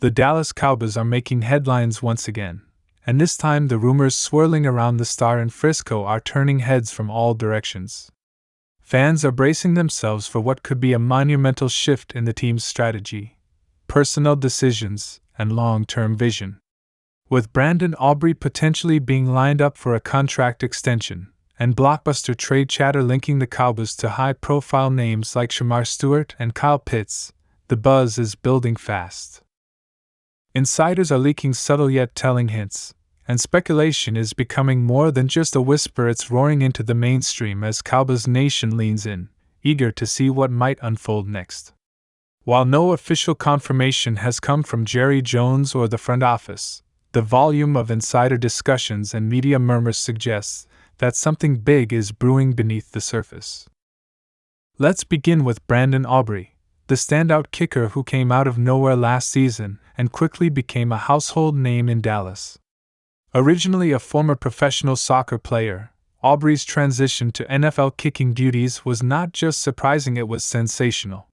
The Dallas Cowboys are making headlines once again, and this time the rumors swirling around the star in Frisco are turning heads from all directions. Fans are bracing themselves for what could be a monumental shift in the team's strategy, personnel decisions, and long-term vision. With Brandon Aubrey potentially being lined up for a contract extension, and blockbuster trade chatter linking the Cowboys to high-profile names like Shemar Stewart and Kyle Pitts, the buzz is building fast. Insiders are leaking subtle yet telling hints, and speculation is becoming more than just a whisper. It's roaring into the mainstream as Cowboys Nation leans in, eager to see what might unfold next. While no official confirmation has come from Jerry Jones or the front office, the volume of insider discussions and media murmurs suggests that something big is brewing beneath the surface. Let's begin with Brandon Aubrey, the standout kicker who came out of nowhere last season and quickly became a household name in Dallas. Originally a former professional soccer player, Aubrey's transition to NFL kicking duties was not just surprising, it was sensational.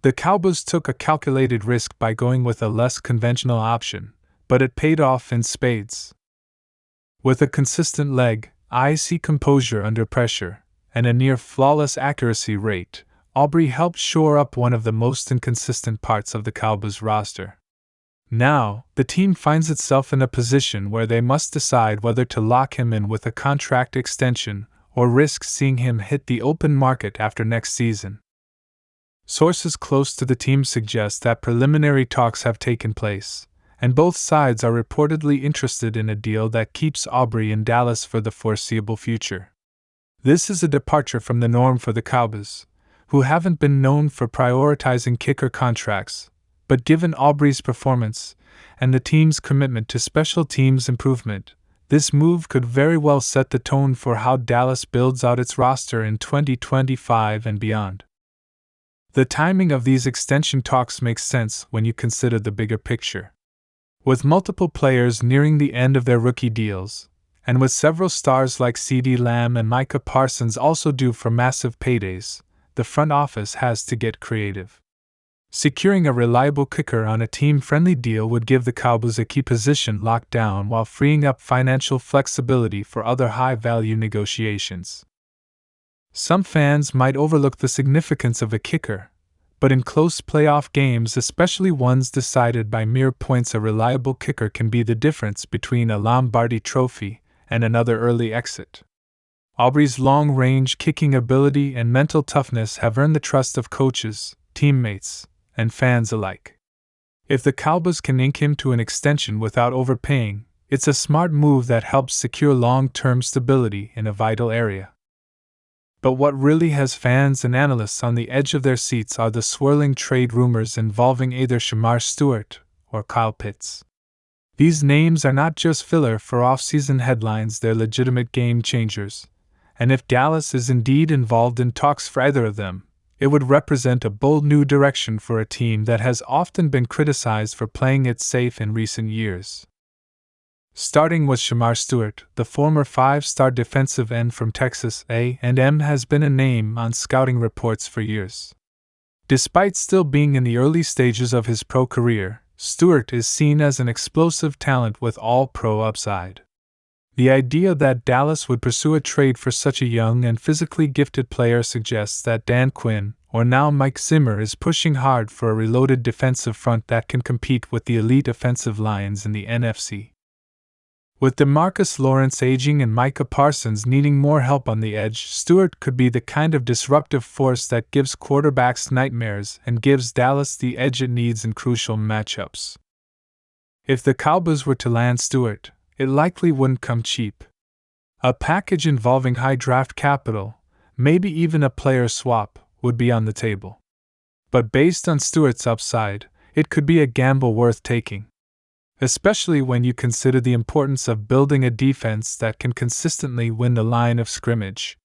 The Cowboys took a calculated risk by going with a less conventional option, but it paid off in spades. With a consistent leg, icy composure under pressure, and a near-flawless accuracy rate, Aubrey helped shore up one of the most inconsistent parts of the Cowboys roster. Now, the team finds itself in a position where they must decide whether to lock him in with a contract extension or risk seeing him hit the open market after next season. Sources close to the team suggest that preliminary talks have taken place, and both sides are reportedly interested in a deal that keeps Aubrey in Dallas for the foreseeable future. This is a departure from the norm for the Cowboys, who haven't been known for prioritizing kicker contracts, but given Aubrey's performance and the team's commitment to special teams improvement, this move could very well set the tone for how Dallas builds out its roster in 2025 and beyond. The timing of these extension talks makes sense when you consider the bigger picture. With multiple players nearing the end of their rookie deals, and with several stars like CeeDee Lamb and Micah Parsons also due for massive paydays, the front office has to get creative. Securing a reliable kicker on a team-friendly deal would give the Cowboys a key position locked down while freeing up financial flexibility for other high-value negotiations. Some fans might overlook the significance of a kicker, but in close playoff games, especially ones decided by mere points, a reliable kicker can be the difference between a Lombardi trophy and another early exit. Aubrey's long-range kicking ability and mental toughness have earned the trust of coaches, teammates, and fans alike. If the Cowboys can ink him to an extension without overpaying, it's a smart move that helps secure long-term stability in a vital area. But what really has fans and analysts on the edge of their seats are the swirling trade rumors involving either Shemar Stewart or Kyle Pitts. These names are not just filler for off-season headlines, they're legitimate game changers. And if Dallas is indeed involved in talks for either of them, it would represent a bold new direction for a team that has often been criticized for playing it safe in recent years. Starting with Shemar Stewart, the former five-star defensive end from Texas A&M has been a name on scouting reports for years. Despite still being in the early stages of his pro career, Stewart is seen as an explosive talent with all-pro upside. The idea that Dallas would pursue a trade for such a young and physically gifted player suggests that Dan Quinn, or now Mike Zimmer, is pushing hard for a reloaded defensive front that can compete with the elite offensive lines in the NFC. With DeMarcus Lawrence aging and Micah Parsons needing more help on the edge, Stewart could be the kind of disruptive force that gives quarterbacks nightmares and gives Dallas the edge it needs in crucial matchups. If the Cowboys were to land Stewart, it likely wouldn't come cheap. A package involving high draft capital, maybe even a player swap, would be on the table. But based on Stewart's upside, it could be a gamble worth taking. Especially when you consider the importance of building a defense that can consistently win the line of scrimmage.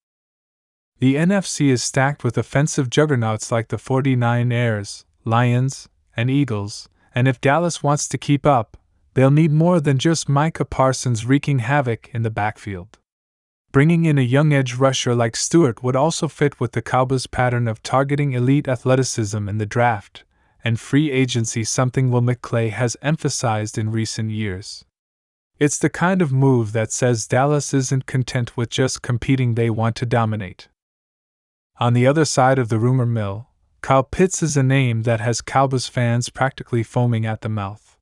The NFC is stacked with offensive juggernauts like the 49ers, Lions, and Eagles, and if Dallas wants to keep up, they'll need more than just Micah Parsons wreaking havoc in the backfield. Bringing in a young edge rusher like Stewart would also fit with the Cowboys' pattern of targeting elite athleticism in the draft, and free agency, something Will McClay has emphasized in recent years. It's the kind of move that says Dallas isn't content with just competing, they want to dominate. On the other side of the rumor mill, Kyle Pitts is a name that has Cowboys fans practically foaming at the mouth.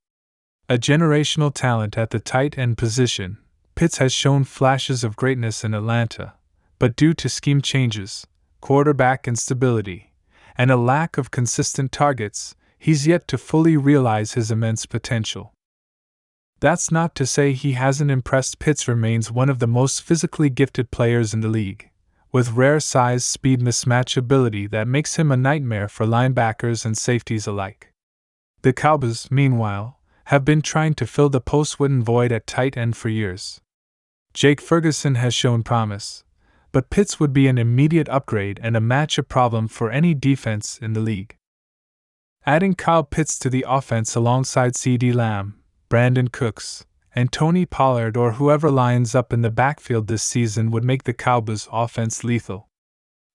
A generational talent at the tight end position, Pitts has shown flashes of greatness in Atlanta, but due to scheme changes, quarterback instability, and a lack of consistent targets, he's yet to fully realize his immense potential. That's not to say he hasn't impressed. Pitts remains one of the most physically gifted players in the league, with rare size-speed mismatch ability that makes him a nightmare for linebackers and safeties alike. The Cowboys, meanwhile, have been trying to fill the post-Witten void at tight end for years. Jake Ferguson has shown promise, but Pitts would be an immediate upgrade and a matchup problem for any defense in the league. Adding Kyle Pitts to the offense alongside CeeDee Lamb, Brandon Cooks, and Tony Pollard, or whoever lines up in the backfield this season, would make the Cowboys' offense lethal.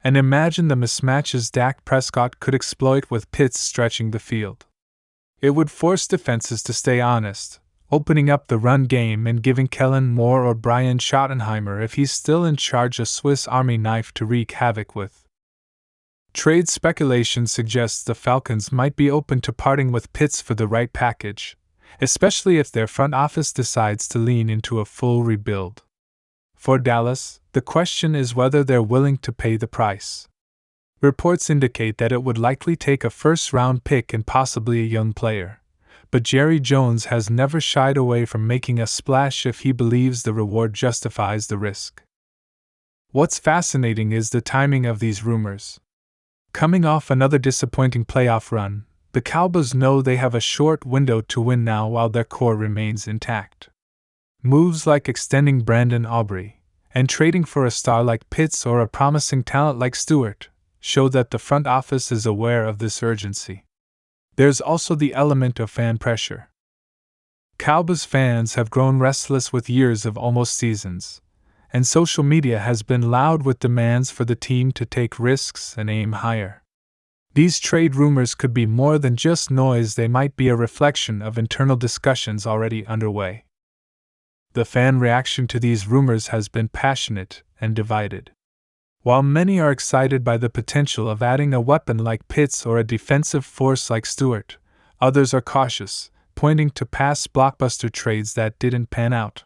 And imagine the mismatches Dak Prescott could exploit with Pitts stretching the field. It would force defenses to stay honest, opening up the run game and giving Kellen Moore or Brian Schottenheimer, if he's still in charge, a Swiss Army knife to wreak havoc with. Trade speculation suggests the Falcons might be open to parting with Pitts for the right package, especially if their front office decides to lean into a full rebuild. For Dallas, the question is whether they're willing to pay the price. Reports indicate that it would likely take a first-round pick and possibly a young player, but Jerry Jones has never shied away from making a splash if he believes the reward justifies the risk. What's fascinating is the timing of these rumors. Coming off another disappointing playoff run, the Cowboys know they have a short window to win now while their core remains intact. Moves like extending Brandon Aubrey and trading for a star like Pitts or a promising talent like Stewart show that the front office is aware of this urgency. There's also the element of fan pressure. Cowboys fans have grown restless with years of almost seasons, and social media has been loud with demands for the team to take risks and aim higher. These trade rumors could be more than just noise, they might be a reflection of internal discussions already underway. The fan reaction to these rumors has been passionate and divided. While many are excited by the potential of adding a weapon like Pitts or a defensive force like Stewart, others are cautious, pointing to past blockbuster trades that didn't pan out.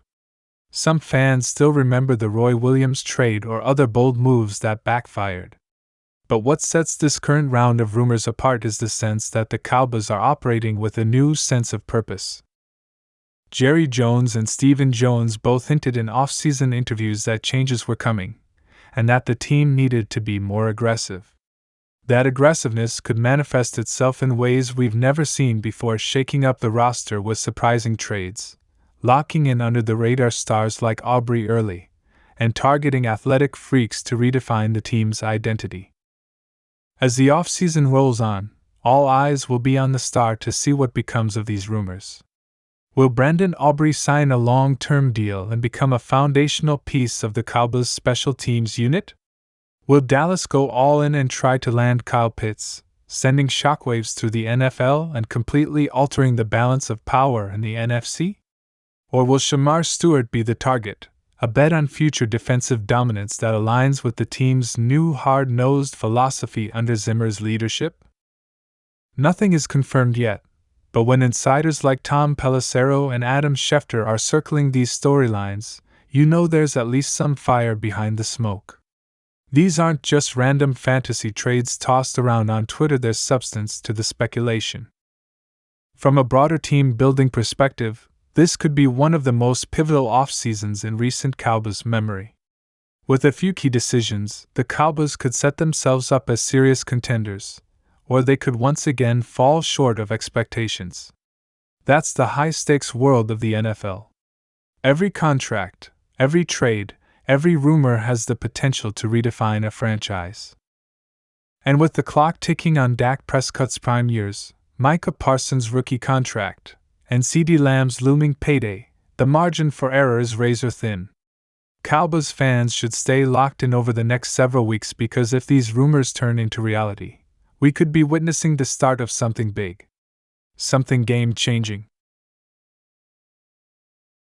Some fans still remember the Roy Williams trade or other bold moves that backfired. But what sets this current round of rumors apart is the sense that the Cowboys are operating with a new sense of purpose. Jerry Jones and Stephen Jones both hinted in off-season interviews that changes were coming, and that the team needed to be more aggressive. That aggressiveness could manifest itself in ways we've never seen before, shaking up the roster with surprising trades, locking in under-the-radar stars like Aubrey early, and targeting athletic freaks to redefine the team's identity. As the offseason rolls on, all eyes will be on the star to see what becomes of these rumors. Will Brandon Aubrey sign a long-term deal and become a foundational piece of the Cowboys' special teams unit? Will Dallas go all in and try to land Kyle Pitts, sending shockwaves through the NFL and completely altering the balance of power in the NFC? Or will Shemar Stewart be the target, a bet on future defensive dominance that aligns with the team's new hard-nosed philosophy under Zimmer's leadership? Nothing is confirmed yet, but when insiders like Tom Pelissero and Adam Schefter are circling these storylines, you know there's at least some fire behind the smoke. These aren't just random fantasy trades tossed around on Twitter, there's substance to the speculation. From a broader team-building perspective, this could be one of the most pivotal off-seasons in recent Cowboys memory. With a few key decisions, the Cowboys could set themselves up as serious contenders, or they could once again fall short of expectations. That's the high-stakes world of the NFL. Every contract, every trade, every rumor has the potential to redefine a franchise. And with the clock ticking on Dak Prescott's prime years, Micah Parsons' rookie contract, and CeeDee Lamb's looming payday, the margin for error is razor thin. Cowboys fans should stay locked in over the next several weeks, because if these rumors turn into reality, We could be witnessing the start of something big. Something game-changing.